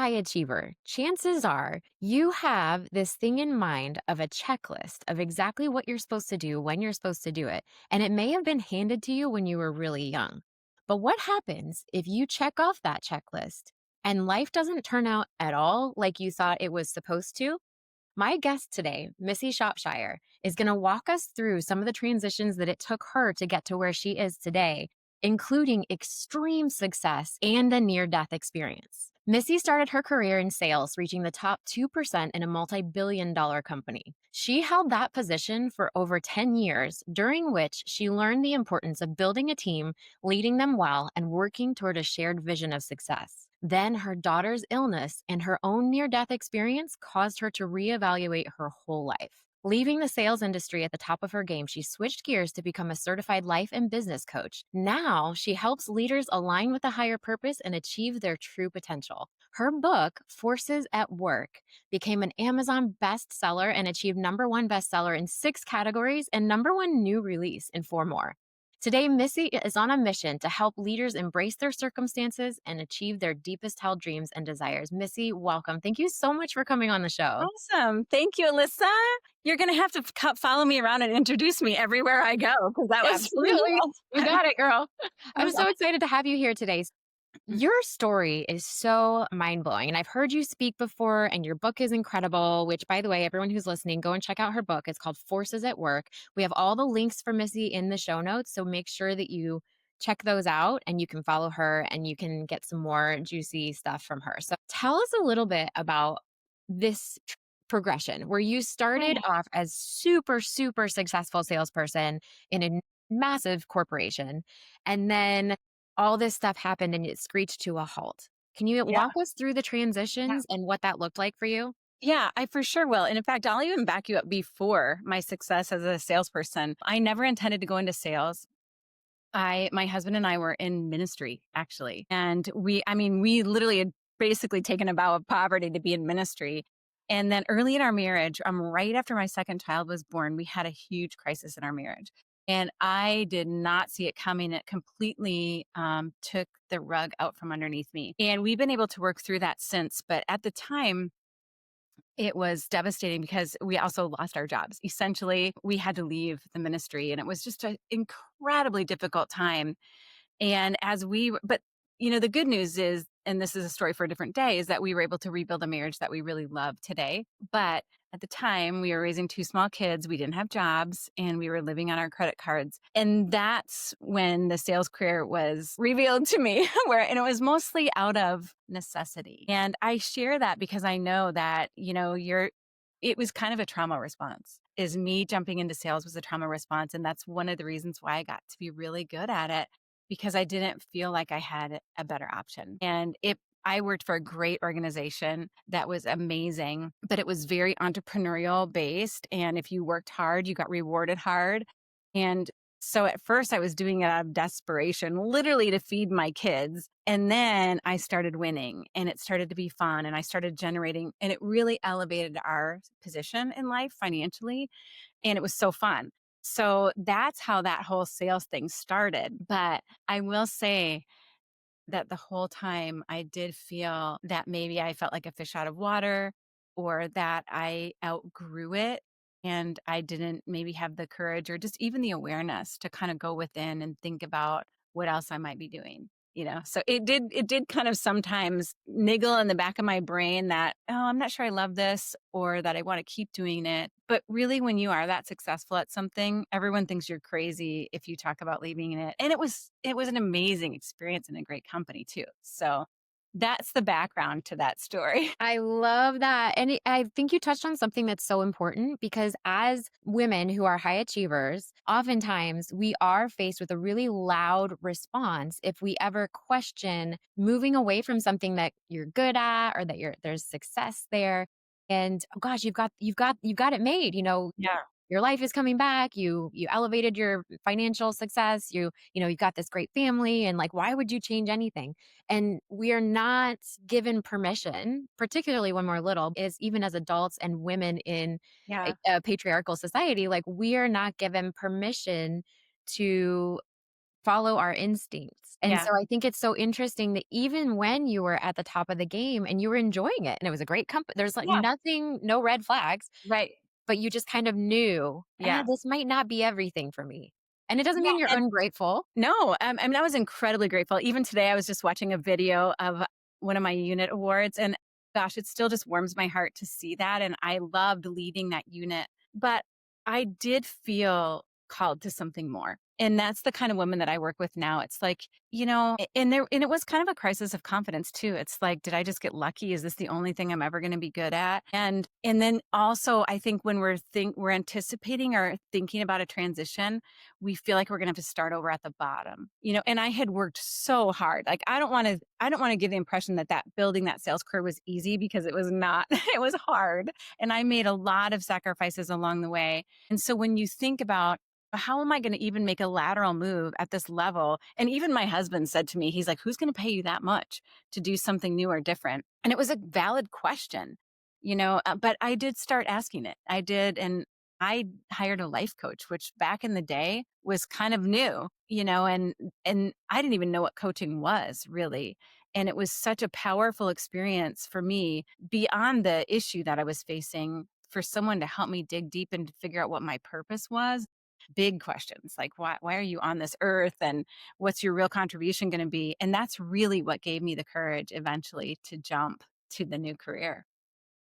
high achiever, chances are you have this thing in mind of a checklist of exactly what you're supposed to do when you're supposed to do it. And it may have been handed to you when you were really young. But what happens if you check off that checklist and life doesn't turn out at all like you thought it was supposed to? My guest today, Missy Shopshire, is going to walk us through some of the transitions that it took her to get to where she is today, including extreme success and a near death experience. Missy started her career in sales, reaching the top 2% in a multi-billion-dollar company. She held that position for over 10 years, during which she learned the importance of building a team, leading them well, and working toward a shared vision of success. Then her daughter's illness and her own near-death experience caused her to reevaluate her whole life. Leaving the sales industry at the top of her game, she switched gears to become a certified life and business coach. Now, she helps leaders align with a higher purpose and achieve their true potential. Her book, Forces at Work, became an Amazon bestseller and achieved #1 bestseller in 6 categories and #1 new release in 4 more. Today, Missy is on a mission to help leaders embrace their circumstances and achieve their deepest held dreams and desires. Missy, welcome. Thank you so much for coming on the show. Awesome. Thank you, Elyssa. You're going to have to follow me around and introduce me everywhere I go because that was Absolutely. You got it, girl. I'm so awesome. excited to have you here today. Your story is so mind-blowing, and I've heard you speak before, and your book is incredible, which, by the way, everyone who's listening, go and check out her book. It's called Forces at Work. We have all the links for Missy in the show notes, so make sure that you check those out, and you can follow her, and you can get some more juicy stuff from her. So tell us a little bit about this progression where you started off as super, super successful salesperson in a massive corporation, and then all this stuff happened and it screeched to a halt. Can you Yeah. walk us through the transitions and what that looked like for you? Yeah, I for sure will. And in fact, I'll even back you up before my success as a salesperson. I never intended to go into sales. My husband and I were in ministry actually. And we literally had basically taken a vow of poverty to be in ministry. And then early in our marriage, right after my second child was born, we had a huge crisis in our marriage. And I did not see it coming. It completely took the rug out from underneath me. And we've been able to work through that since. But at the time, it was devastating because we also lost our jobs. Essentially, we had to leave the ministry, and it was just an incredibly difficult time. And but the good news is, and this is a story for a different day, is that we were able to rebuild a marriage that we really love today. But at the time, we were raising 2 small kids, we didn't have jobs, and we were living on our credit cards. And that's when the sales career was revealed to me, and it was mostly out of necessity. And I share that because I know that, it was kind of a trauma response. Is me jumping into sales was a trauma response. And that's one of the reasons why I got to be really good at it, because I didn't feel like I had a better option. And I worked for a great organization that was amazing, but it was very entrepreneurial based. And if you worked hard, you got rewarded hard. And so at first I was doing it out of desperation, literally to feed my kids. And then I started winning and it started to be fun and I started generating, and it really elevated our position in life financially. And it was so fun. So that's how that whole sales thing started. But I will say that the whole time I did feel that maybe I felt like a fish out of water, or that I outgrew it and I didn't maybe have the courage or just even the awareness to kind of go within and think about what else I might be doing. So it did kind of sometimes niggle in the back of my brain that, oh, I'm not sure I love this, or that I want to keep doing it. But really, when you are that successful at something, everyone thinks you're crazy if you talk about leaving it. And it was an amazing experience in a great company too. So that's the background to that story. I love that. And I think you touched on something that's so important, because as women who are high achievers, oftentimes we are faced with a really loud response if we ever question moving away from something that you're good at, or that there's success there. And oh gosh, you've got it made. Yeah. Your life is coming back. You elevated your financial success. You've got this great family, and like, why would you change anything? And we are not given permission, particularly when we're little, is even as adults and women in Yeah. a patriarchal society, like we are not given permission to follow our instincts. And Yeah. so I think it's so interesting that even when you were at the top of the game and you were enjoying it and it was a great company, there's like Yeah. nothing, no red flags, Right. but you just kind of knew, Yeah. this might not be everything for me. And it doesn't Yeah. mean you're And ungrateful. no, I mean, I was incredibly grateful. Even today, I was just watching a video of one of my unit awards, and gosh, it still just warms my heart to see that. And I loved leading that unit. But I did feel called to something more. And that's the kind of woman that I work with now. It's like, and it was kind of a crisis of confidence too. It's like, did I just get lucky? Is this the only thing I'm ever going to be good at? And then also I think when we're anticipating or thinking about a transition, we feel like we're going to have to start over at the bottom, and I had worked so hard. Like, I don't want to give the impression that building that sales career was easy, because it was not. It was hard. And I made a lot of sacrifices along the way. And so when you think about, how am I going to even make a lateral move at this level? And even my husband said to me, he's like, who's going to pay you that much to do something new or different? And it was a valid question, but I did start asking it. I did. And I hired a life coach, which back in the day was kind of new, and I didn't even know what coaching was really. And it was such a powerful experience for me, beyond the issue that I was facing, for someone to help me dig deep and to figure out what my purpose was. Big questions like, why are you on this earth, and what's your real contribution going to be? And that's really what gave me the courage eventually to jump to the new career.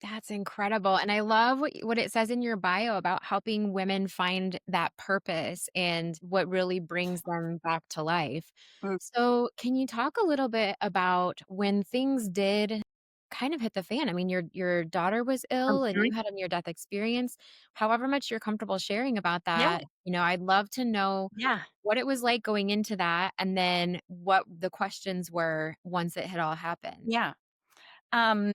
That's incredible, and I love what it says in your bio about helping women find that purpose and what really brings them back to life. Mm. So, can you talk a little bit about when things did kind of hit the fan? I mean, your daughter was ill and Mhm. you had a near-death experience. However much you're comfortable sharing about Yeah. that, I'd love to know Yeah. what it was like going into that and then what the questions were once it had all happened. Yeah. Um,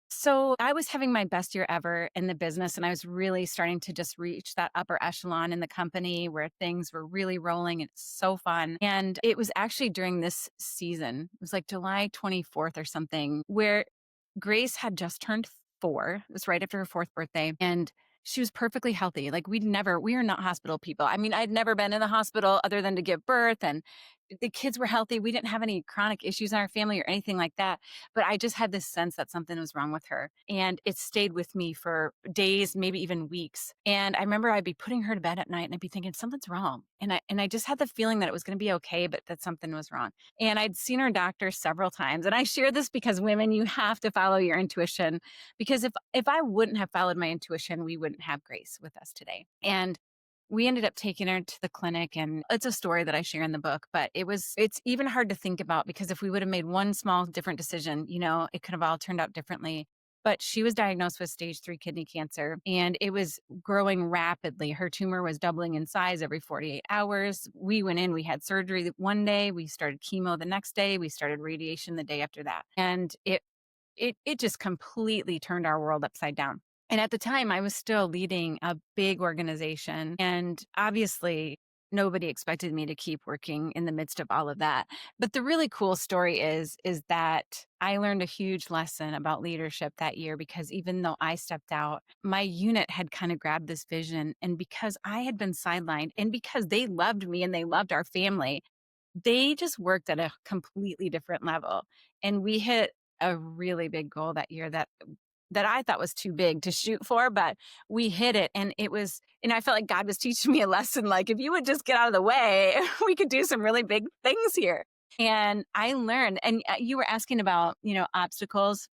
so I was having my best year ever in the business, and I was really starting to just reach that upper echelon in the company where things were really rolling, and it's so fun. And it was actually during this season, it was like July 24th or something, where Grace had just turned 4. It was right after her 4th birthday, and she was perfectly healthy. Like, we are not hospital people. I mean, I'd never been in the hospital other than to give birth, and the kids were healthy. We didn't have any chronic issues in our family or anything like that. But I just had this sense that something was wrong with her. And it stayed with me for days, maybe even weeks. And I remember I'd be putting her to bed at night and I'd be thinking, something's wrong. And I just had the feeling that it was going to be okay, but that something was wrong. And I'd seen her doctor several times. And I share this because, women, you have to follow your intuition. Because if I wouldn't have followed my intuition, we wouldn't have Grace with us today. And we ended up taking her to the clinic, and it's a story that I share in the book, but it's even hard to think about, because if we would have made one small different decision, it could have all turned out differently. But she was diagnosed with stage 3 kidney cancer, and it was growing rapidly. Her tumor was doubling in size every 48 hours. We went in, we had surgery one day, we started chemo the next day, we started radiation the day after that. And it just completely turned our world upside down. And at the time, I was still leading a big organization. And obviously, nobody expected me to keep working in the midst of all of that. But the really cool story is that I learned a huge lesson about leadership that year, because even though I stepped out, my unit had kind of grabbed this vision. And because I had been sidelined, and because they loved me and they loved our family, they just worked at a completely different level. And we hit a really big goal that year that I thought was too big to shoot for, but we hit it. And it was, I felt like God was teaching me a lesson. Like, if you would just get out of the way, we could do some really big things here. And I learned, and you were asking about, obstacles.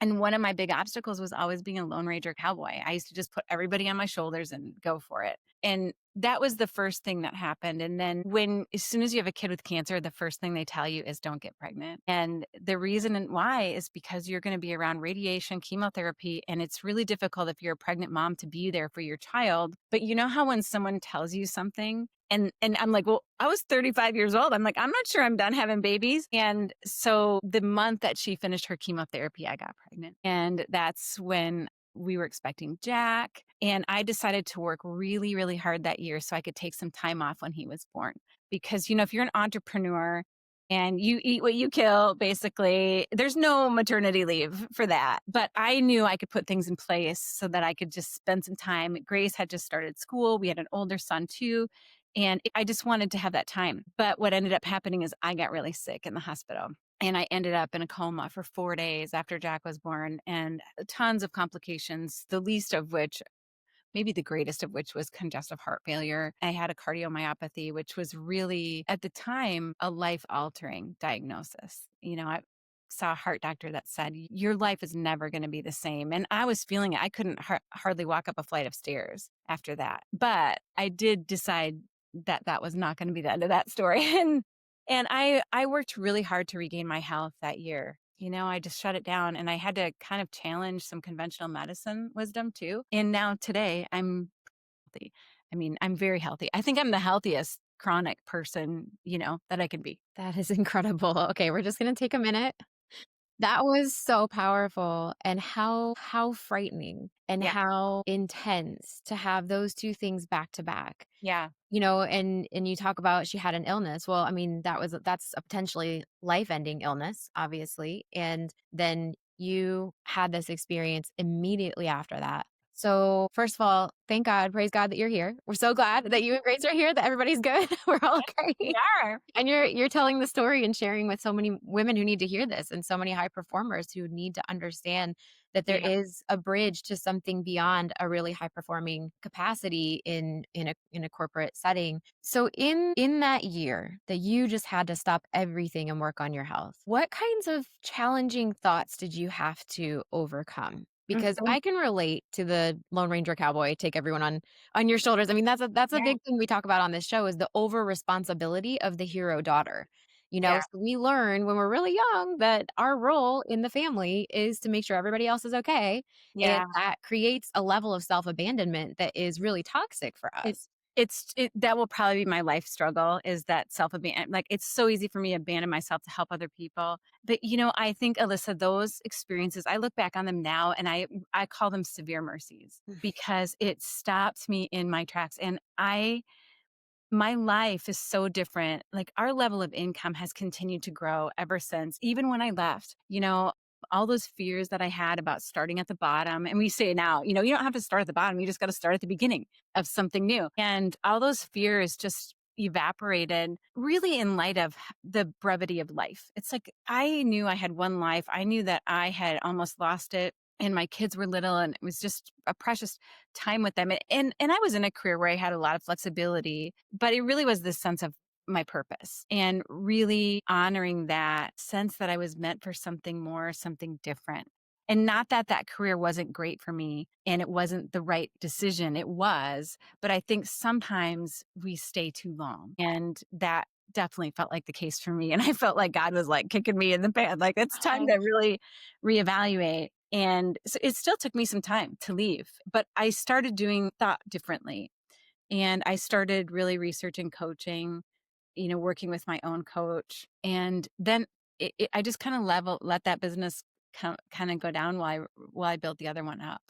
And one of my big obstacles was always being a Lone Ranger cowboy. I used to just put everybody on my shoulders and go for it. And that was the first thing that happened. And then as soon as you have a kid with cancer, the first thing they tell you is don't get pregnant. And the reason and why is because you're going to be around radiation, chemotherapy, and it's really difficult if you're a pregnant mom to be there for your child. But you know how when someone tells you something, and I'm like, well, I was 35 years old. I'm like, I'm not sure I'm done having babies. And so the month that she finished her chemotherapy, I got pregnant. And that's when we were expecting Jack. And I decided to work really, really hard that year so I could take some time off when he was born. Because, if you're an entrepreneur and you eat what you kill, basically, there's no maternity leave for that. But I knew I could put things in place so that I could just spend some time. Grace had just started school. We had an older son too. And I just wanted to have that time. But what ended up happening is I got really sick in the hospital. And I ended up in a coma for 4 days after Jack was born and tons of complications, the least of which, maybe the greatest of which, was congestive heart failure. I had a cardiomyopathy, which was really, at the time, a life altering diagnosis. I saw a heart doctor that said, your life is never going to be the same. And I was feeling it. I couldn't hardly walk up a flight of stairs after that. But I did decide that that was not going to be the end of that story. And I worked really hard to regain my health that year. I just shut it down and I had to kind of challenge some conventional medicine wisdom too. And now today I'm healthy. I mean, I'm very healthy. I think I'm the healthiest chronic person, that I can be. That is incredible. Okay, we're just gonna take a minute. That was so powerful, and how frightening and Yeah. how intense to have those 2 things back to back. Yeah. And you talk about she had an illness. Well, I mean, that's a potentially life-ending illness, obviously, and then you had this experience immediately after that. So, first of all, thank God, praise God that you're here. We're so glad that you and Grace are here, that everybody's good. We're all We okay. are. And you're telling the story and sharing with so many women who need to hear this, and so many high performers who need to understand that there Yeah. is a bridge to something beyond a really high performing capacity in a corporate setting. So in that year that you just had to stop everything and work on your health, what kinds of challenging thoughts did you have to overcome? Because Mhm. I can relate to the Lone Ranger cowboy, take everyone on your shoulders. I mean, that's a Yeah. big thing we talk about on this show, is the over responsibility of the hero daughter. Yeah. So we learn when we're really young that our role in the family is to make sure everybody else is okay. And Yeah. that creates a level of self-abandonment that is really toxic for It us. that will probably be my life struggle, is that self-abandon, like, it's so easy for me to abandon myself to help other people. But, I think, Alyssa, those experiences, I look back on them now and I call them severe mercies because it stopped me in my tracks. And my life is so different. Like, our level of income has continued to grow ever since, even when I left, all those fears that I had about starting at the bottom. And we say now, you don't have to start at the bottom. You just got to start at the beginning of something new. And all those fears just evaporated really in light of the brevity of life. It's like I knew I had one life. I knew that I had almost lost it. And my kids were little and it was just a precious time with them. And I was in a career where I had a lot of flexibility, but it really was this sense of my purpose and really honoring that sense that I was meant for something more, something different. And not that that career wasn't great for me and it wasn't the right decision. It was, but I think sometimes we stay too long. And that definitely felt like the case for me. And I felt like God was like kicking me in the pants, like it's time to really reevaluate. And so it still took me some time to leave, but I started doing thought differently. And I started really researching coaching, working with my own coach. And then I just kind of let that business kind of go down while I built the other one up.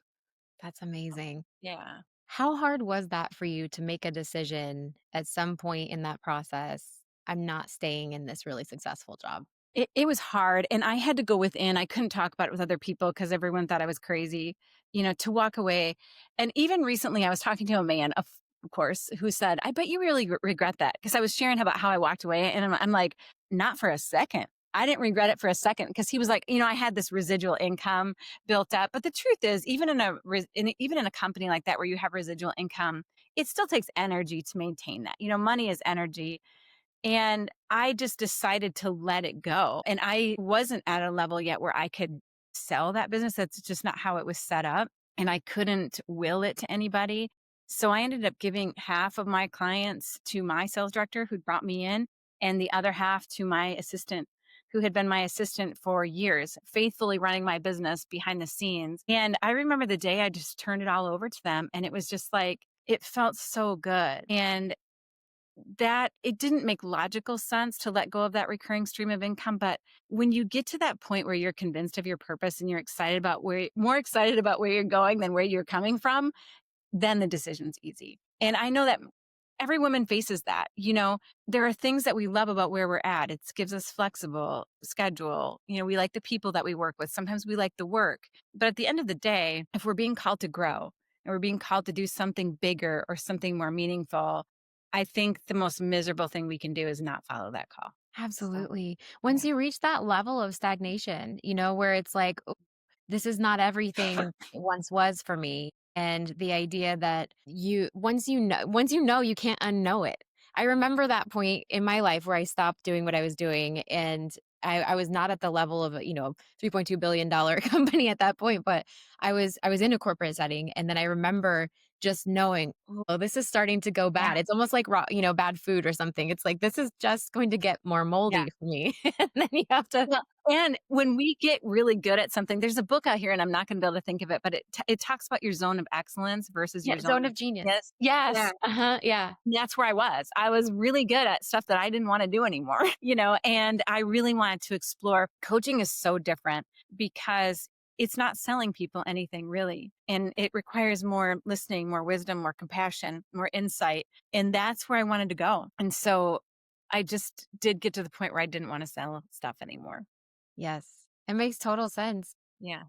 That's amazing. Yeah. How hard was that for you to make a decision at some point in that process? I'm not staying in this really successful job. It was hard, and I had to go within. I couldn't talk about it with other people because everyone thought I was crazy, to walk away. And even recently, I was talking to a man, of course, who said, "I bet you really regret that." Because I was sharing about how I walked away, and I'm like, "Not for a second. I didn't regret it for a second." Because he was like, I had this residual income built up. But the truth is, even even in a company like that where you have residual income, it still takes energy to maintain that. Money is energy. And I just decided to let it go. And I wasn't at a level yet where I could sell that business. That's just not how it was set up. And I couldn't will it to anybody. So I ended up giving half of my clients to my sales director who brought me in, and the other half to my assistant who had been my assistant for years, faithfully running my business behind the scenes. And I remember the day I just turned it all over to them. And it was just like, it felt so good. And that it didn't make logical sense to let go of that recurring stream of income. But when you get to that point where you're convinced of your purpose and you're excited about more excited about where you're going than where you're coming from, then the decision's easy. And I know that every woman faces that. There are things that we love about where we're at. It gives us flexible schedule. We like the people that we work with. Sometimes we like the work. But at the end of the day, if we're being called to grow and we're being called to do something bigger or something more meaningful, I think the most miserable thing we can do is not follow that call. So, Absolutely. yeah. Once you reach that level of stagnation, where it's like, "Oh, this is not everything it once was for me." And the idea that once you know, you can't unknow it. I remember that point in my life where I stopped doing what I was doing, and I was not at the level of a $3.2 billion company at that point, but I was in a corporate setting, and then I remember just knowing, "Oh, this is starting to go Yeah. bad." It's almost like bad food or something. It's like, this is just going to get more Yeah. moldy for me. And then you have to. Well, and when we get really good at something, there's a book out here, and I'm not gonna be able to think of it, but it talks about your zone of excellence versus Yeah, your zone zone of of genius. genius. Yes. Yeah, uh-huh, yeah. That's where I was. I was really good at stuff that I didn't wanna do anymore, and I really wanted to explore. Coaching is so different because it's not selling people anything really, and it requires more listening, more wisdom, more compassion, more insight, and that's where I wanted to go. And so I just did get to the point where I didn't wanna sell stuff anymore. Yes. It makes total sense. Yeah.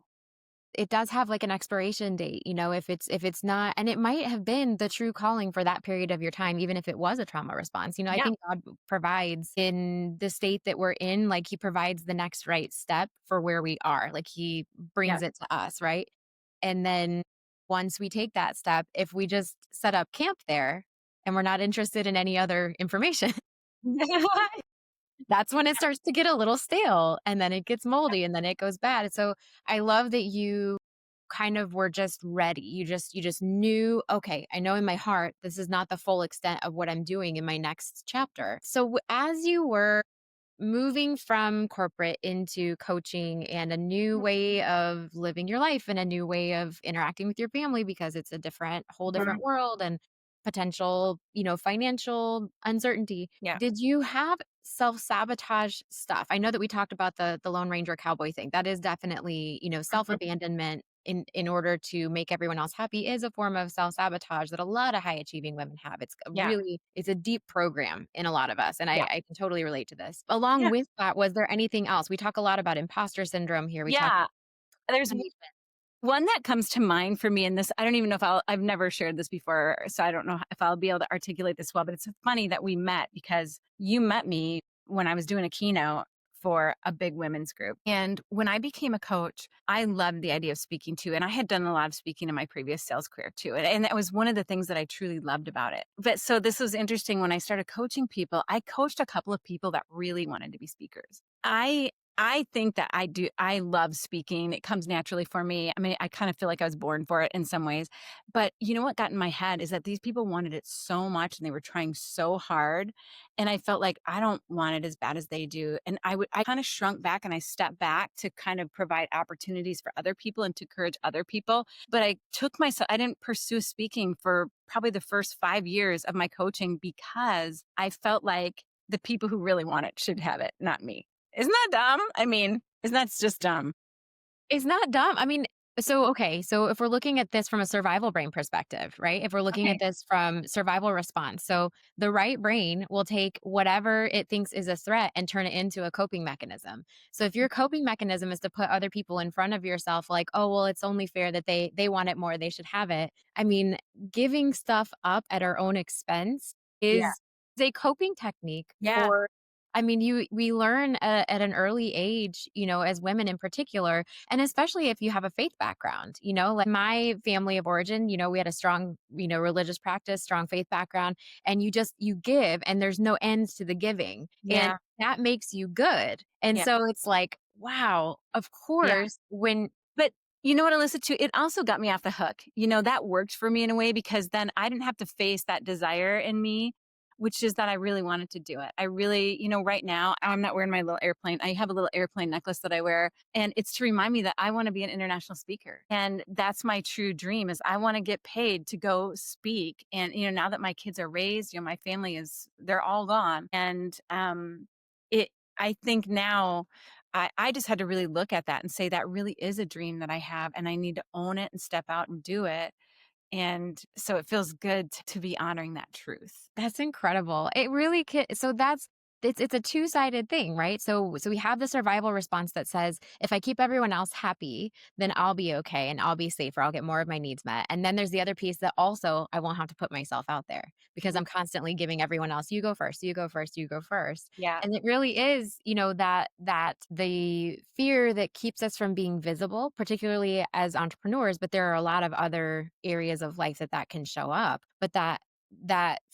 It does have, like, an expiration date, if it's not, and it might have been the true calling for that period of your time, even if it was a trauma response. I Yeah. think God provides in the state that we're in, like, he provides the next right step for where we are, like, he Yeah. brings it to us, right? And then once we take that step, if we just set up camp there and we're not interested in any other information, that's when it starts to get a little stale, and then it gets moldy, and then it goes bad. So I love that you kind of were just ready. You just knew, okay, I know in my heart this is not the full extent of what I'm doing in my next chapter. So as you were moving from corporate into coaching and a new way of living your life and a new way of interacting with your family, because it's a whole different Mhm. world and potential, financial uncertainty. Yeah. Did you have self-sabotage stuff? I know that we talked about the Lone Ranger cowboy thing. That is definitely, Mhm. self-abandonment in order to make everyone else happy is a form of self-sabotage that a lot of high achieving women have. Yeah. It's a deep program in a lot of us, and I Yeah. I can totally relate to this. Along Yeah. with that, was there anything else? We talk a lot about imposter syndrome here. We talk Yeah. There's about. one that comes to mind for me, and this I don't even know if I've never shared this before, so I don't know if I'll be able to articulate this well, but it's funny that we met because you met me when I was doing a keynote for a big women's group. And when I became a coach, I loved the idea of speaking too. And I had done a lot of speaking in my previous sales career too. And that was one of the things that I truly loved about it. But so this was interesting when I started coaching people, I coached a couple of people that really wanted to be speakers. I think that I love speaking. It comes naturally for me. I mean, I kind of feel like I was born for it in some ways. But you know what got in my head is that these people wanted it so much and they were trying so hard. And I felt like I don't want it as bad as they do. And I kind of shrunk back and I stepped back to kind of provide opportunities for other people and to encourage other people. But I didn't pursue speaking for probably the first 5 years of my coaching because I felt like the people who really want it should have it, not me. Isn't that dumb? I mean, isn't that just dumb? It's not dumb. I mean, okay, so if we're looking at this from a survival brain perspective, right? If we're looking at Okay. this from survival response, so the right brain will take whatever it thinks is a threat and turn it into a coping mechanism. So if your coping mechanism is to put other people in front of yourself, like, oh, well, it's only fair that they want it more, they should have it. I mean, giving stuff up at our own expense Yeah. is a coping technique Yeah. for. I mean, we learn at an early age, as women in particular, and especially if you have a faith background, like my family of origin, we had a strong, religious practice, strong faith background, and you give, and there's no ends to the giving. And Yeah. that makes you good. And Yeah. so it's like, wow, of Yeah. course, when. But you know what, Alyssa, too? It also got me off the hook. That worked for me in a way because then I didn't have to face that desire in me, which is that I really wanted to do it. I really, right now, I'm not wearing my little airplane. I have a little airplane necklace that I wear, and it's to remind me that I want to be an international speaker. And that's my true dream is I want to get paid to go speak. And, now that my kids are raised, my family they're all gone. And it, I think now I just had to really look at that and say that really is a dream that I have and I need to own it and step out and do it. And so it feels good to be honoring that truth. That's incredible. It really so it's a two-sided thing, right? So we have the survival response that says, if I keep everyone else happy, then I'll be okay and I'll be safer. I'll get more of my needs met. And then there's the other piece that also I won't have to put myself out there because Mm. I'm constantly giving everyone else, you go first, you go first, you go first. Yeah. And it really is, that the fear that keeps us from being visible, particularly as entrepreneurs, but there are a lot of other areas of life that can show up. But that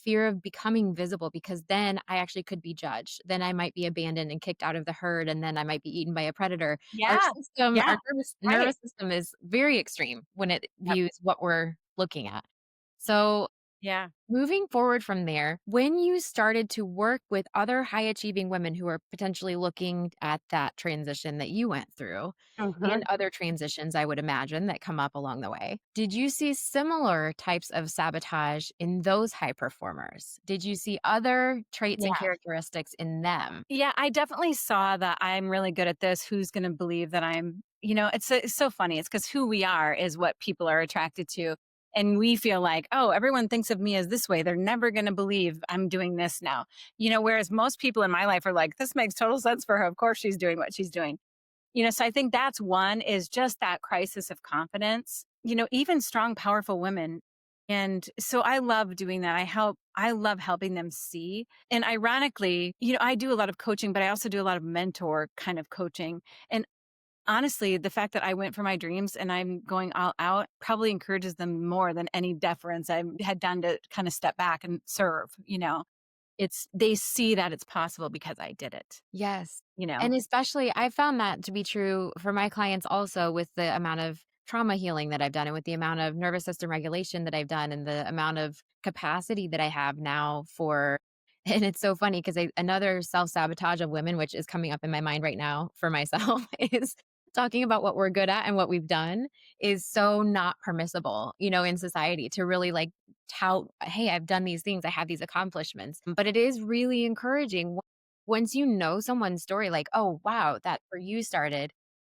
fear of becoming visible because then I actually could be judged. Then I might be abandoned and kicked out of the herd, and then I might be eaten by a predator. Our Yeah. system, Yeah. our nervous Right. nervous system is very extreme when it Yep. views what we're looking at. So Yeah. moving forward from there, when you started to work with other high achieving women who are potentially looking at that transition that you went through and Mhm. other transitions, I would imagine, that come up along the way, did you see similar types of sabotage in those high performers? Did you see other traits and Yeah. characteristics in them? Yeah, I definitely saw that I'm really good at this. Who's going to believe that it's so funny. It's because who we are is what people are attracted to. And we feel like, oh, everyone thinks of me as this way. They're never going to believe I'm doing this now. Whereas most people in my life are like, this makes total sense for her. Of course she's doing what she's doing. So I think that's one is just that crisis of confidence, even strong, powerful women. And so I love doing that. I love helping them see. And ironically, I do a lot of coaching, but I also do a lot of mentor kind of coaching. And honestly, the fact that I went for my dreams and I'm going all out probably encourages them more than any deference I had done to kind of step back and serve. They see that it's possible because I did it, Yes. you know. And especially, I found that to be true for my clients also with the amount of trauma healing that I've done and with the amount of nervous system regulation that I've done and the amount of capacity that I have now for and it's so funny because another self-sabotage of women, which is coming up in my mind right now for myself, is talking about what we're good at and what we've done is so not permissible, in society to really like tout, hey, I've done these things, I have these accomplishments. But it is really encouraging once you know someone's story, like, oh, wow, that's where you started.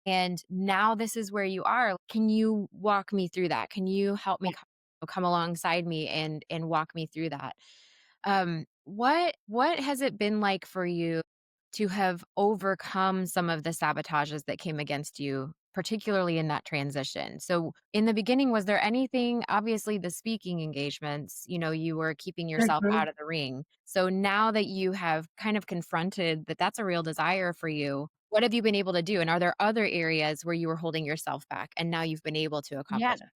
And now this is where you are. Can you walk me through that? Can you help me come alongside me and walk me through that? What has it been like for you to have overcome some of the sabotages that came against you, particularly in that transition? So, in the beginning, was there anything, obviously, the speaking engagements, you were keeping yourself Mhm. out of the ring. So, now that you have kind of confronted that that's a real desire for you, what have you been able to do? And are there other areas where you were holding yourself back and now you've been able to Yeah. accomplish it?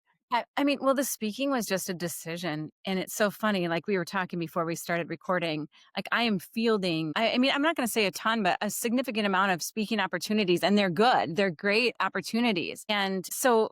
I mean, well, the speaking was just a decision. And it's so funny. Like we were talking before we started recording, like I am fielding, I mean, I'm not going to say a ton, but a significant amount of speaking opportunities, and they're good. They're great opportunities. And so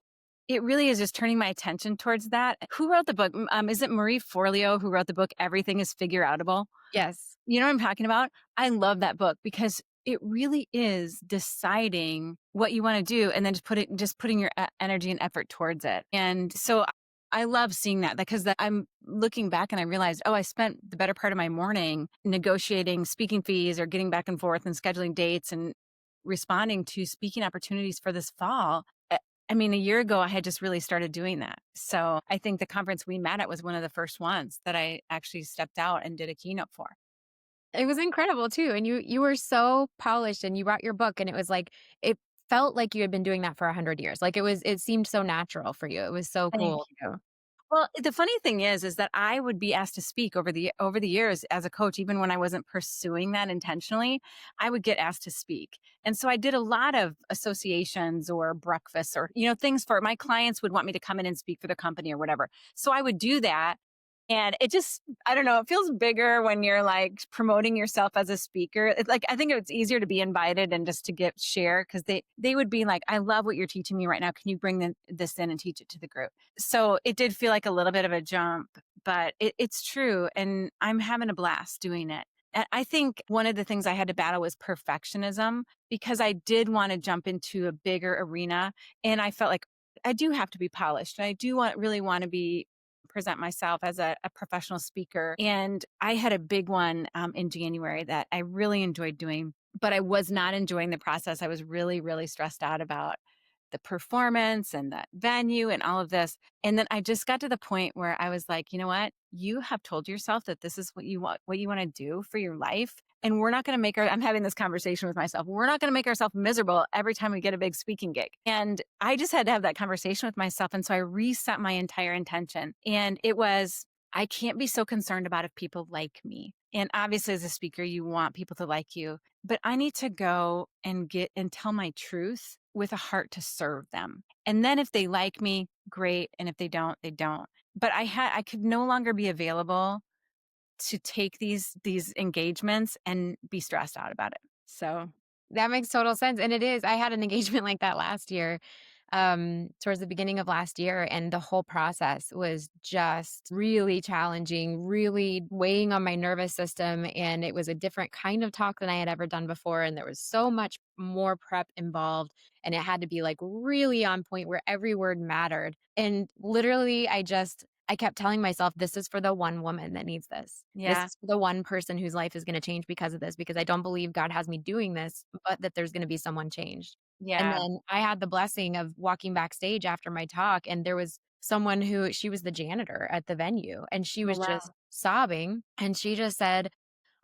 it really is just turning my attention towards that. Who wrote the book? Is it Marie Forleo who wrote the book, Everything is Figure Outable? Yes. You know what I'm talking about? I love that book because it really is deciding what you want to do and then just putting your energy and effort towards it. And so I love seeing that because I'm looking back and I realized, oh, I spent the better part of my morning negotiating speaking fees or getting back and forth and scheduling dates and responding to speaking opportunities for this fall. I mean, a year ago, I had just really started doing that. So I think the conference we met at was one of the first ones that I actually stepped out and did a keynote for. It was incredible too, and you were so polished, and you brought your book, and it was like it felt like you had been doing that for 100 years. Like, it seemed so natural for you. It was so Thank cool. you. Well, the funny thing is that I would be asked to speak over the years as a coach, even when I wasn't pursuing that intentionally, I would get asked to speak. And so I did a lot of associations or breakfasts or, things for my clients would want me to come in and speak for the company or whatever. So I would do that. And it just, I don't know, it feels bigger when you're like promoting yourself as a speaker. It's like, I think it's easier to be invited and just to get share because they would be like, I love what you're teaching me right now. Can you bring this in and teach it to the group? So it did feel like a little bit of a jump, but it's true. And I'm having a blast doing it. And I think one of the things I had to battle was perfectionism because I did want to jump into a bigger arena. And I felt like I do have to be polished. And I do really want to present myself as a professional speaker. And I had a big one in January that I really enjoyed doing, but I was not enjoying the process. I was really, really stressed out about. the performance and the venue and all of this. And then I just got to the point where I was like, you know what? You have told yourself that this is what you want to do for your life. And we're not going to make I'm having this conversation with myself. We're not going to make ourselves miserable every time we get a big speaking gig. And I just had to have that conversation with myself. And so I reset my entire intention. And it was, I can't be so concerned about if people like me. And obviously, as a speaker, you want people to like you, but I need to go and get and tell my truth with a heart to serve them. And then if they like me, great. And if they don't, they don't. But I could no longer be available to take these engagements and be stressed out about it. So That makes total sense, and it is. I had an engagement like that last year, towards the beginning of last year, and the whole process was just really challenging, really weighing on my nervous system, and it was a different kind of talk than I had ever done before, and there was so much more prep involved, and it had to be, like, really on point where every word mattered, and literally, I kept telling myself, "This is for the one woman that needs this. This yeah, is for the one person whose life is gonna change because of this, because I don't believe God has me doing this, but that there's gonna be someone changed." And yeah. then I had the blessing of walking backstage after my talk, and there was someone who she was the janitor at the venue, and she Oh was wow. just sobbing, and she just said,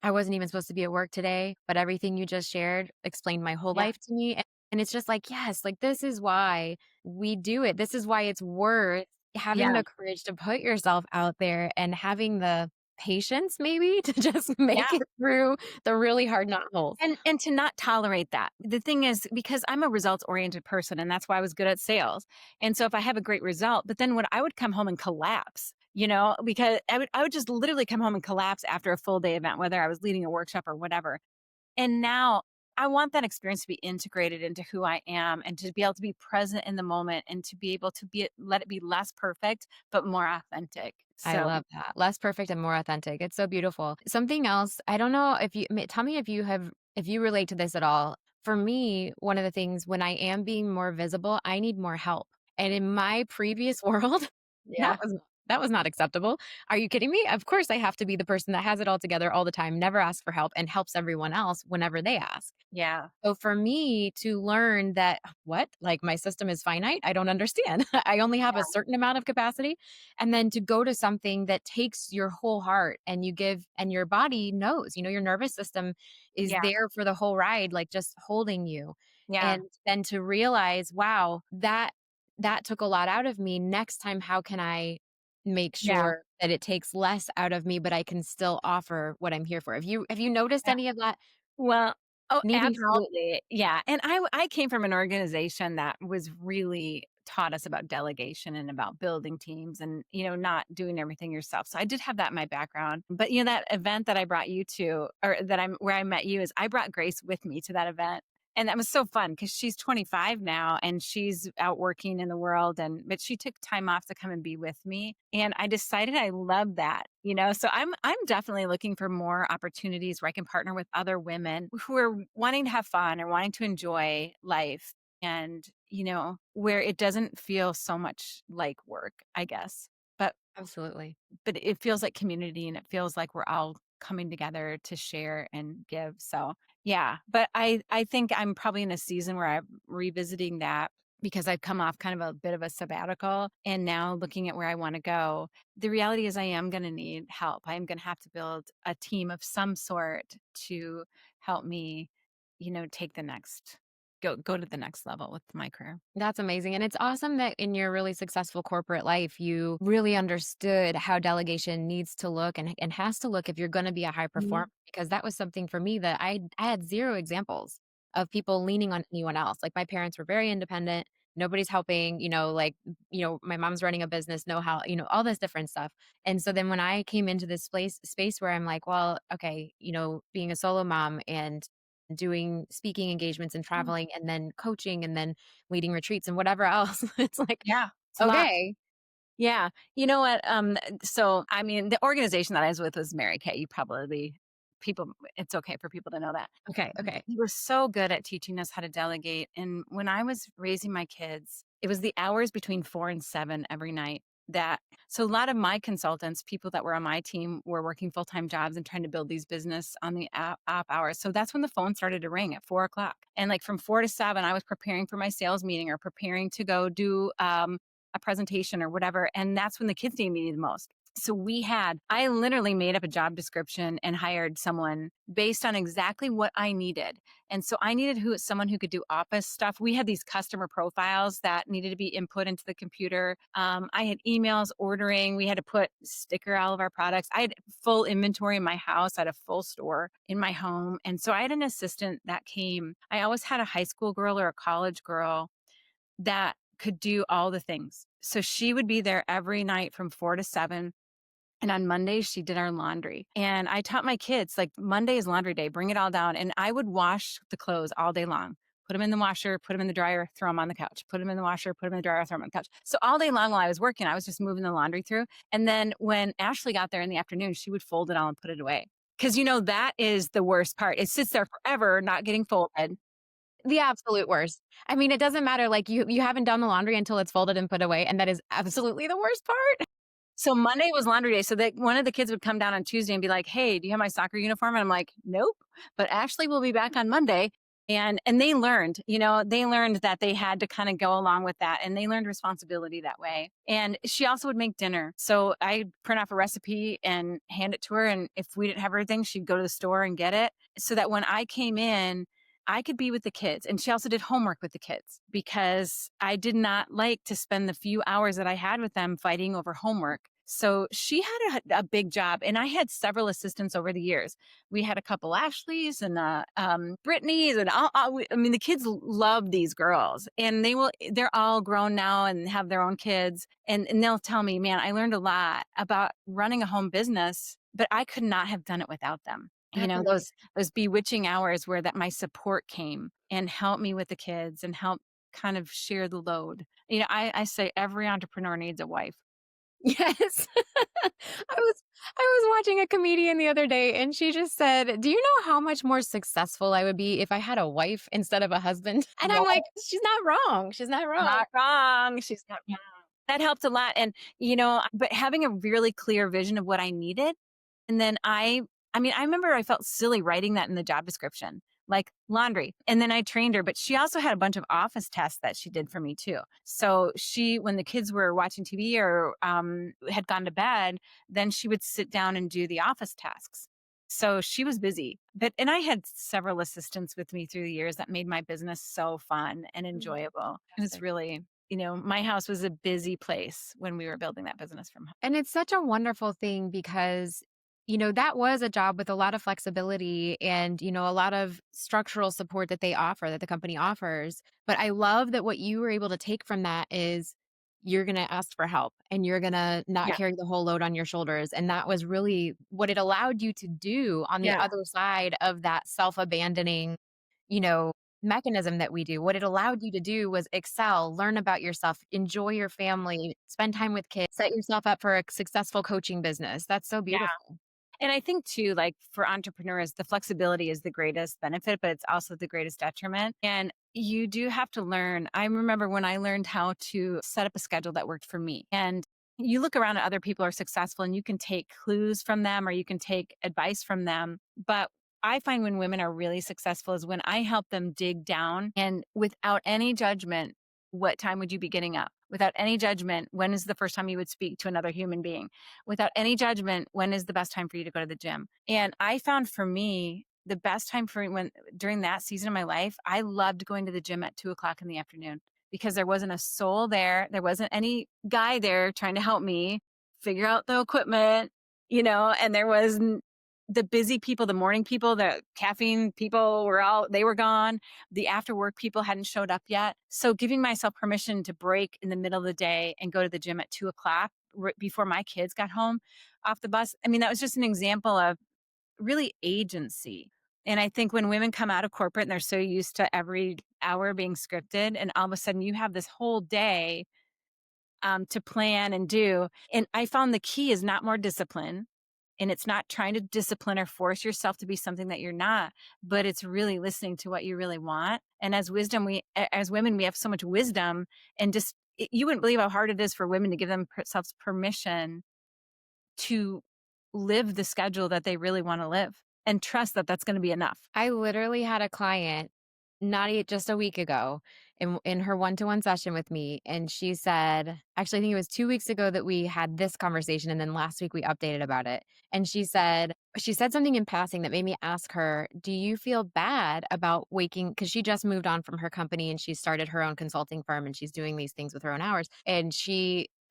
"I wasn't even supposed to be at work today, but everything you just shared explained my whole Yeah, life to me." And it's just like, yes, like, this is why we do it. This is why it's worth having yeah, the courage to put yourself out there and having the patience maybe to just yeah. make it through the really hard knot-holes. And to not tolerate that. The thing is, because I'm a results oriented person, and that's why I was good at sales. And so if I have a great result, but then when I would come home and collapse, because I would just literally come home and collapse after a full day event, whether I was leading a workshop or whatever. And now I want that experience to be integrated into who I am and to be able to be present in the moment and to be able to let it be less perfect, but more authentic. I So love that. Less perfect and more authentic. It's so beautiful. Something else, I don't know if tell me if you relate to this at all. For me, one of the things when I am being more visible, I need more help. And in my previous world, that yeah, was that was not acceptable. Are you kidding me? Of course I have to be the person that has it all together all the time, never asks for help and helps everyone else whenever they ask. yeah, So for me to learn that, what? Like my system is finite? I don't understand. I only have a certain amount of capacity. And then to go to something that takes your whole heart and you give, and your body knows, your nervous system is yeah, there for the whole ride, like just holding you. yeah, And then to realize, wow, that took a lot out of me. Next time, how can I make yeah. sure that it takes less out of me, but I can still offer what I'm here for? Have you noticed any of that Well, oh, needing help? absolutely. Yeah. And I came from an organization that was really taught us about delegation and about building teams and, not doing everything yourself. So I did have that in my background. But, that event that I brought you to, or where I met you, is I brought Grace with me to that event. And that was so fun because she's 25 now and she's out working in the world, but she took time off to come and be with me. And I decided I love that. So I'm definitely looking for more opportunities where I can partner with other women who are wanting to have fun or wanting to enjoy life, and where it doesn't feel so much like work, I guess. But Absolutely. but it feels like community, and it feels like we're all coming together to share and give. So, yeah, but I think I'm probably in a season where I'm revisiting that because I've come off kind of a bit of a sabbatical and now looking at where I want to go. The reality is I am going to need help. I am going to have to build a team of some sort to help me, take the next go to the next level with my career. That's amazing. And it's awesome that in your really successful corporate life, you really understood how delegation needs to look and has to look if you're going to be a high performer. Mhm. Because that was something for me that I had zero examples of people leaning on anyone else. Like my parents were very independent. Nobody's helping, my mom's running a business, know how, all this different stuff. And so then when I came into this space where I'm like, well, okay, being a solo mom and doing speaking engagements and traveling and then coaching and then leading retreats and whatever else. It's like, Yeah, it's a lot. okay, Yeah. You know what? So I mean, the organization that I was with was Mary Kay. It's okay for people to know that. okay, okay. They were so good at teaching us how to delegate. And when I was raising my kids, it was the hours between 4 and 7 every night. that. So a lot of my consultants, people that were on my team, were working full-time jobs and trying to build these business on the app hours. So that's when the phone started to ring at 4 o'clock. And like from 4 to 7, I was preparing for my sales meeting or preparing to go do a presentation or whatever. And that's when the kids needed me the most. So I literally made up a job description and hired someone based on exactly what I needed. And so I needed someone who could do office stuff. We had these customer profiles that needed to be input into the computer. I had emails ordering. We had to sticker all of our products. I had full inventory in my house. I had a full store in my home. And so I had an assistant that came. I always had a high school girl or a college girl that could do all the things. So she would be there every night from 4 to 7. And on Mondays, she did our laundry. And I taught my kids, like, Monday is laundry day, bring it all down. And I would wash the clothes all day long, put them in the washer, put them in the dryer, throw them on the couch, put them in the washer, put them in the dryer, throw them on the couch. So all day long while I was working, I was just moving the laundry through. And then when Ashley got there in the afternoon, she would fold it all and put it away. Because, that is the worst part. It sits there forever, not getting folded. The absolute worst. I mean, it doesn't matter, like, you haven't done the laundry until it's folded and put away, and that is absolutely the worst part. So Monday was laundry day. So that one of the kids would come down on Tuesday and be like, "Hey, do you have my soccer uniform?" And I'm like, "Nope, but Ashley will be back on Monday." And they learned, they learned that they had to kind of go along with that, and they learned responsibility that way. And she also would make dinner. So I'd print off a recipe and hand it to her. And if we didn't have everything, she'd go to the store and get it so that when I came in, I could be with the kids. And she also did homework with the kids because I did not like to spend the few hours that I had with them fighting over homework. So she had a big job, and I had several assistants over the years. We had a couple Ashleys and Brittany's, and I mean, the kids love these girls, and they're all grown now and have their own kids, and they'll tell me, "Man, I learned a lot about running a home business, but I could not have done it without them." Absolutely. Those bewitching hours where that my support came and helped me with the kids and help kind of share the load. I say every entrepreneur needs a wife. Yes. I was watching a comedian the other day, and she just said, "Do you know how much more successful I would be if I had a wife instead of a husband?" And I'm like, "She's not wrong. She's not wrong." Not wrong. She's not wrong. That helped a lot. And, but having a really clear vision of what I needed. And then I remember I felt silly writing that in the job description, like laundry. And then I trained her, but she also had a bunch of office tasks that she did for me too. So when the kids were watching TV or had gone to bed, then she would sit down and do the office tasks. So she was busy, and I had several assistants with me through the years that made my business so fun and enjoyable. It was Fantastic. really, my house was a busy place when we were building that business from home. And it's such a wonderful thing because, that was a job with a lot of flexibility and, a lot of structural support that they offer, that the company offers. But I love that what you were able to take from that is you're going to ask for help and you're going to not Yeah. carry the whole load on your shoulders. And that was really what it allowed you to do on the Yeah. other side of that self abandoning, you know, mechanism that we do. What it allowed you to do was excel, learn about yourself, enjoy your family, spend time with kids, set yourself up for a successful coaching business. That's so Yeah. beautiful. And I think too, like for entrepreneurs, the flexibility is the greatest benefit, but it's also the greatest detriment. And you do have to learn. I remember when I learned how to set up a schedule that worked for me. And you look around at other people who are successful and you can take clues from them or you can take advice from them. But I find when women are really successful is when I help them dig down and without any judgment, what time would you be getting up? Without any judgment, when is the first time you would speak to another human being? Without any judgment, when is the best time for you to go to the gym? And I found for me, the best time for when during that season of my life, I loved going to the gym at 2 o'clock in the afternoon because there wasn't a soul there. There wasn't any guy there trying to help me figure out the equipment, and there was the busy people, the morning people, the caffeine people they were gone. The after work people hadn't showed up yet. So giving myself permission to break in the middle of the day and go to the gym at 2 o'clock before my kids got home off the bus. I mean, that was just an example of really agency. And I think when women come out of corporate and they're so used to every hour being scripted, and all of a sudden you have this whole day to plan and do. And I found the key is not more discipline. And it's not trying to discipline or force yourself to be something that you're not, but it's really listening to what you really want. And as women, we have so much wisdom and just you wouldn't believe how hard it is for women to give themselves permission to live the schedule that they really want to live and trust that that's going to be enough. I literally had a client just a week ago in her one-to-one session with me, and she said actually, I think it was 2 weeks ago that we had this conversation, and then last week we updated about it, and she said something in passing that made me ask her, "Do you feel bad about waking?" Because she just moved on from her company, and she started her own consulting firm, and she's doing these things with her own hours, and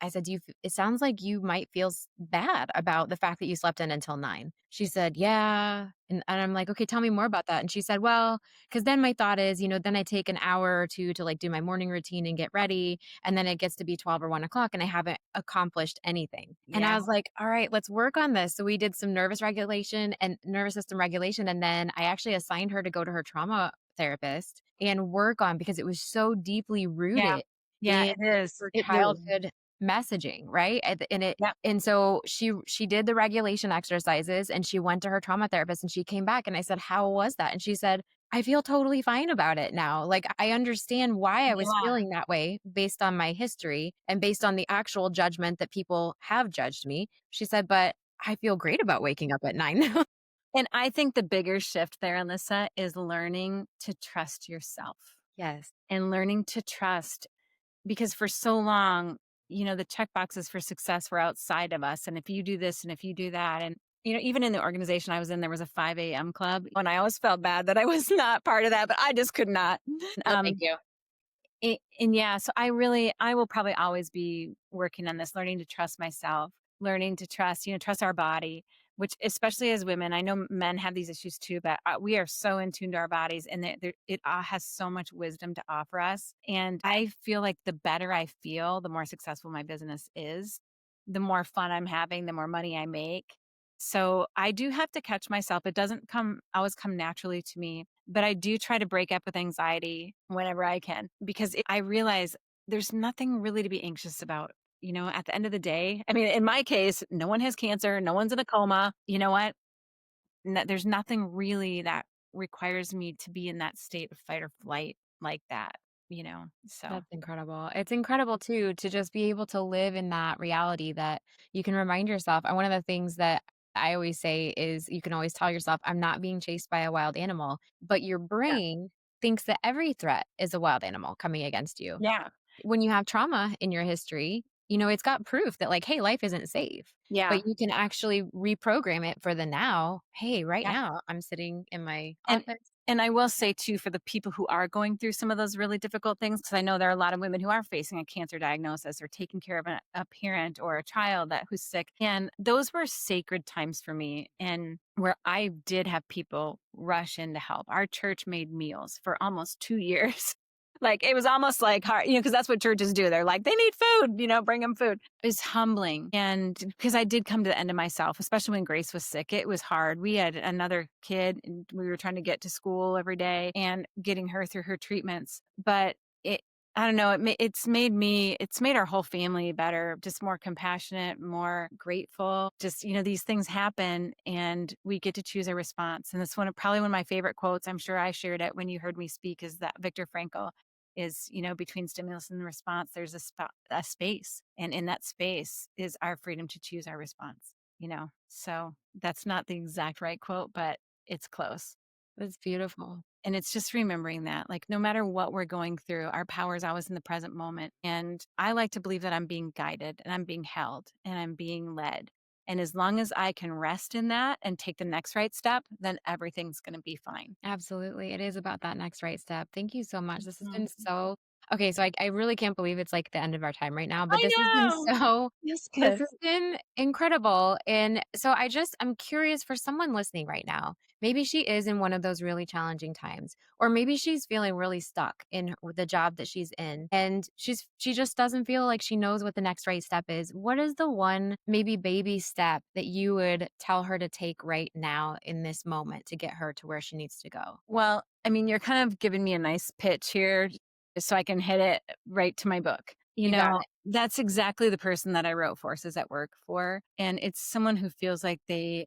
I said, it sounds like you might feel bad about the fact that you slept in until 9." She said, yeah. And I'm like, okay, tell me more about that. And she said, well, because then my thought is, then I take an hour or two to like do my morning routine and get ready. And then it gets to be 12 or 1 o'clock and I haven't accomplished anything. And Yeah. I was like, all right, let's work on this. So we did some nervous system regulation. And then I actually assigned her to go to her trauma therapist and work on because it was so deeply Yeah. rooted Yeah, in it is. her It really is. childhood messaging, right? Yeah. And so she did the regulation exercises and she went to her trauma therapist and she came back and I said, "How was that?" And she said, "I feel totally fine about it now. Like I understand why I was Yeah. feeling that way based on my history and based on the actual judgment that people have judged me." She said, "But I feel great about waking up at 9 now." And I think the bigger shift there, Alyssa, is learning to trust yourself Yes, and learning to trust because for so long, the check boxes for success were outside of us. And if you do this and if you do that, and even in the organization I was in, there was a 5 a.m. club. And I always felt bad that I was not part of that, but I just could not. no thank Um, you. and yeah, so I will probably always be working on this, learning to trust myself, learning to trust, trust our body, which especially as women, I know men have these issues too, but we are so in tune to our bodies and it has so much wisdom to offer us. And I feel like the better I feel, the more successful my business is, the more fun I'm having, the more money I make. So I do have to catch myself. It doesn't always come naturally to me, but I do try to break up with anxiety whenever I can because I realize there's nothing really to be anxious about. At the end of the day, I mean, in my case, no one has cancer, no one's in a coma. You know what? There's nothing really that requires me to be in that state of fight or flight like that. So, That's incredible. It's incredible too to just be able to live in that reality that you can remind yourself. And one of the things that I always say is you can always tell yourself, I'm not being chased by a wild animal, but your yeah. brain thinks that every threat is a wild animal coming against you. Yeah. When you have trauma in your history, it's got proof that like, hey, life isn't safe. Yeah. But you can actually reprogram it for the now. Hey, right Yeah. now I'm sitting in my And office. and I will say too, for the people who are going through some of those really difficult things, because I know there are a lot of women who are facing a cancer diagnosis or taking care of a parent or a child who's sick. And those were sacred times for me. And where I did have people rush in to help. Our church made meals for almost 2 years. Like it was almost like hard, because that's what churches do. They're like, they need food, bring them food. It's humbling. And because I did come to the end of myself, especially when Grace was sick, it was hard. We had another kid and we were trying to get to school every day and getting her through her treatments. But I don't know, it's made our whole family better, just more compassionate, more grateful. Just, these things happen and we get to choose a response. And that's probably one of my favorite quotes. I'm sure I shared it when you heard me speak is that Viktor Frankl is, between stimulus and response, there's a space. And in that space is our freedom to choose our response. So that's not the exact right quote, but it's close. That's beautiful. And it's just remembering that, like, no matter what we're going through, our power is always in the present moment. And I like to believe that I'm being guided and I'm being held and I'm being led. And as long as I can rest in that and take the next right step, then everything's going to be fine. Absolutely. It is about that next right step. Thank you so much. This has been Mhm. so okay. So I really can't believe it's like the end of our time right now, but I this has been know. Yes, this good. has been incredible. And so I'm curious for someone listening right now. Maybe she is in one of those really challenging times, or maybe she's feeling really stuck in the job that she's in, and she just doesn't feel like she knows what the next right step is. What is the one maybe baby step that you would tell her to take right now in this moment to get her to where she needs to go? Well, I mean, you're kind of giving me a nice pitch here just so I can hit it right to my book. You got it. That's exactly the person that I wrote Forces at Work for. And it's someone who feels like they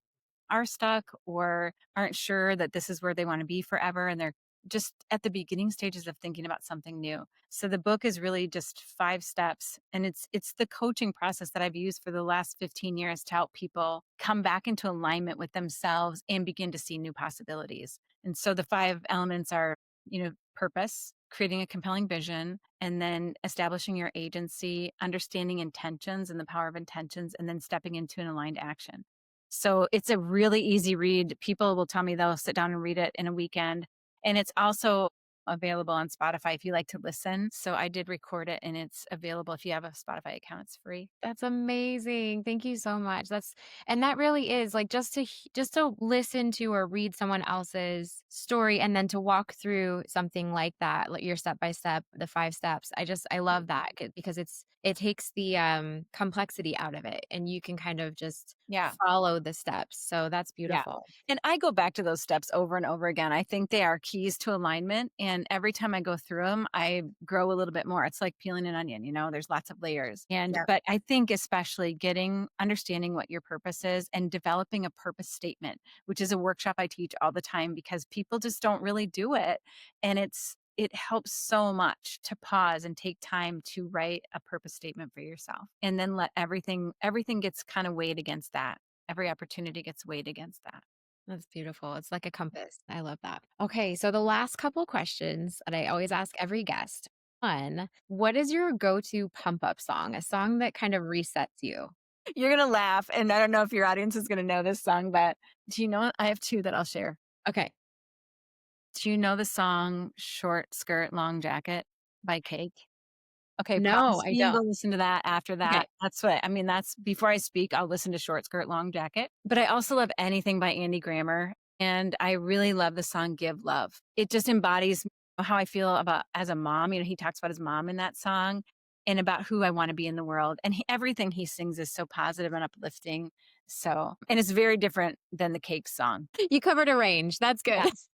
are stuck or aren't sure that this is where they want to be forever. And just at the beginning stages of thinking about something new. So the book is really just 5 steps, and it's the coaching process that I've used for the last 15 years to help people come back into alignment with themselves and begin to see new possibilities. And so the 5 elements are, purpose, creating a compelling vision, and then establishing your agency, understanding intentions and the power of intentions, and then stepping into an aligned action. So it's a really easy read. People will tell me they'll sit down and read it in a weekend. And it's also available on Spotify if you like to listen. So I did record it and it's available. If you have a Spotify account, it's free. That's amazing. Thank you so much. And that really is like just to listen to or read someone else's story and then to walk through something like that, like your step by step, the 5 steps. I love that because it takes the complexity out of it and you can kind of just Yeah. follow the steps. So that's Yeah. beautiful. And I go back to those steps over and over again. I think they are keys to alignment. And every time I go through them, I grow a little bit more. It's like peeling an onion, there's lots of layers. But I think especially understanding what your purpose is and developing a purpose statement, which is a workshop I teach all the time because people just don't really do it. And it helps so much to pause and take time to write a purpose statement for yourself and then let everything gets kind of weighed against that. Every opportunity gets weighed against that. That's beautiful. It's like a compass. I love that. Okay, so the last couple questions that I always ask every guest. One, what is your go-to pump up song? A song that kind of resets you? You're going to laugh. And I don't know if your audience is going to know this song, but do you know? I have 2 that I'll share. Okay. Do you know the song Short Skirt, Long Jacket by Cake? Okay, No, pause. I You can go don't. listen to that after Okay. that. That's before I speak, I'll listen to Short Skirt, Long Jacket. But I also love anything by Andy Grammer. And I really love the song Give Love. It just embodies how I feel about as a mom. He talks about his mom in that song and about who I want to be in the world. And everything he sings is so positive and uplifting. So, and it's very different than the Cake song. You covered a range. That's good. Yes.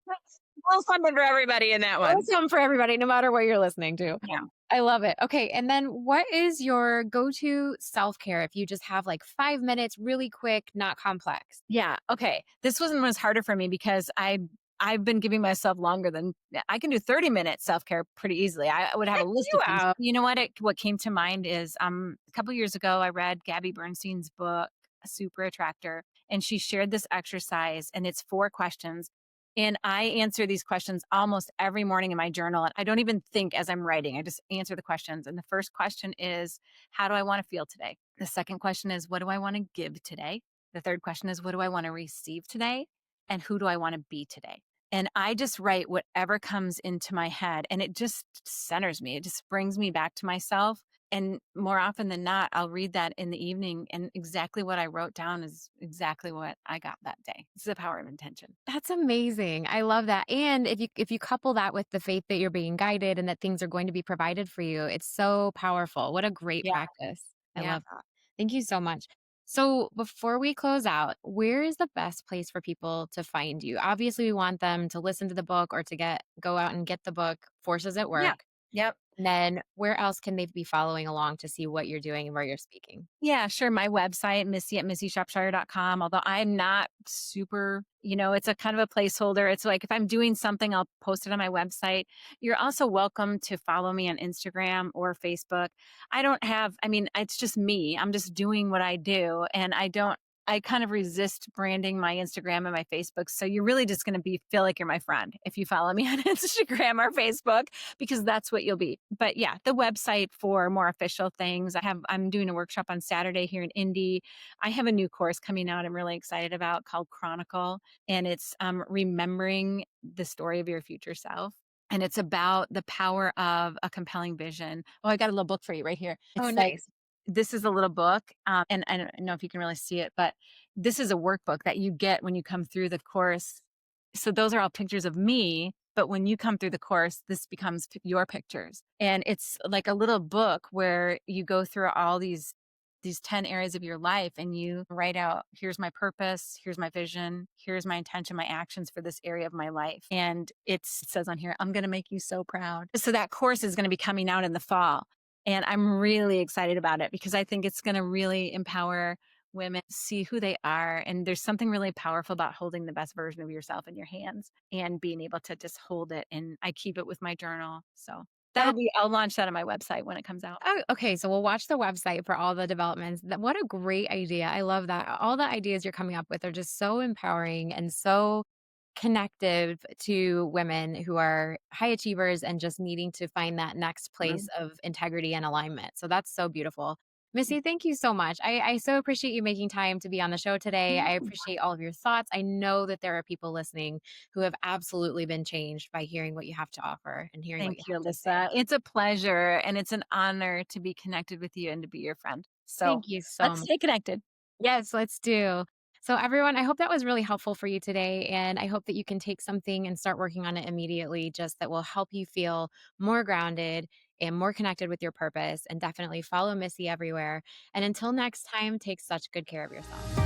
A little something for everybody in that one. Awesome for everybody, no matter what you're listening to. Yeah. I love it. Okay. And then what is your go-to self-care if you just have like 5 minutes, really quick, not complex? Yeah. Okay. This one was harder for me because I've been giving myself longer than I can do 30-minute self-care pretty easily. I would have a list You of things. out. You know what came to mind is a couple years ago I read Gabby Bernstein's book, A Super Attractor, and she shared this exercise and it's 4 questions. And I answer these questions almost every morning in my journal. And I don't even think as I'm writing, I just answer the questions. And the first question is, how do I want to feel today? The second question is, what do I want to give today? The third question is, what do I want to receive today? And who do I want to be today? And I just write whatever comes into my head and it just centers me. It just brings me back to myself. And more often than not, I'll read that in the evening and exactly what I wrote down is exactly what I got that day. It's the power of intention. That's amazing. I love that. And if you couple that with the faith that you're being guided and that things are going to be provided for you, it's so powerful. What a great Yeah. practice. I Yeah. love that. Thank you so much. So before we close out, where is the best place for people to find you? Obviously, we want them to listen to the book or to go out and get the book, Forces at Yeah. Work. Yep. And then where else can they be following along to see what you're doing and where you're speaking? Yeah, sure. My website, Missy at MissyShopshire.com. Although I'm not super, it's a kind of a placeholder. It's like if I'm doing something, I'll post it on my website. You're also welcome to follow me on Instagram or Facebook. It's just me. I'm just doing what I do. And I kind of resist branding my Instagram and my Facebook. So you're really just going to feel like you're my friend if you follow me on Instagram or Facebook, because that's what you'll be. But yeah, the website for more official things. I'm doing a workshop on Saturday here in Indy. I have a new course coming out I'm really excited about called Chronicle. And it's remembering the story of your future self. And it's about the power of a compelling vision. Oh, I got a little book for you right here. Oh, It's like nice. this is a little book, and I don't know if you can really see it, but this is a workbook that you get when you come through the course. So those are all pictures of me, but when you come through the course, this becomes your pictures. And it's like a little book where you go through all these 10 areas of your life and you write out, here's my purpose, here's my vision, here's my intention, my actions for this area of my life. And it says on here, I'm going to make you so proud. So that course is going to be coming out in the fall. And I'm really excited about it because I think it's going to really empower women see who they are. And there's something really powerful about holding the best version of yourself in your hands and being able to just hold it. And I keep it with my journal. So That I'll launch that on my website when it comes out. Oh, okay, so we'll watch the website for all the developments. What a great idea. I love that. All the ideas you're coming up with are just so empowering and so connective to women who are high achievers and just needing to find that next place Mhm. of integrity and alignment. So that's so beautiful. Missy, thank you so much. I so appreciate you making time to be on the show today. I Mhm. appreciate all of your thoughts. I know that there are people listening who have absolutely been changed by hearing what you have to offer and hearing what Thank you you, have to say. Alyssa. It's a pleasure and it's an honor to be connected with you and to be your friend. So Thank you so let's much. stay connected. Yes, let's do. So, everyone, I hope that was really helpful for you today. And I hope that you can take something and start working on it immediately, just that will help you feel more grounded and more connected with your purpose. And definitely follow Missy everywhere. And until next time, take such good care of yourself.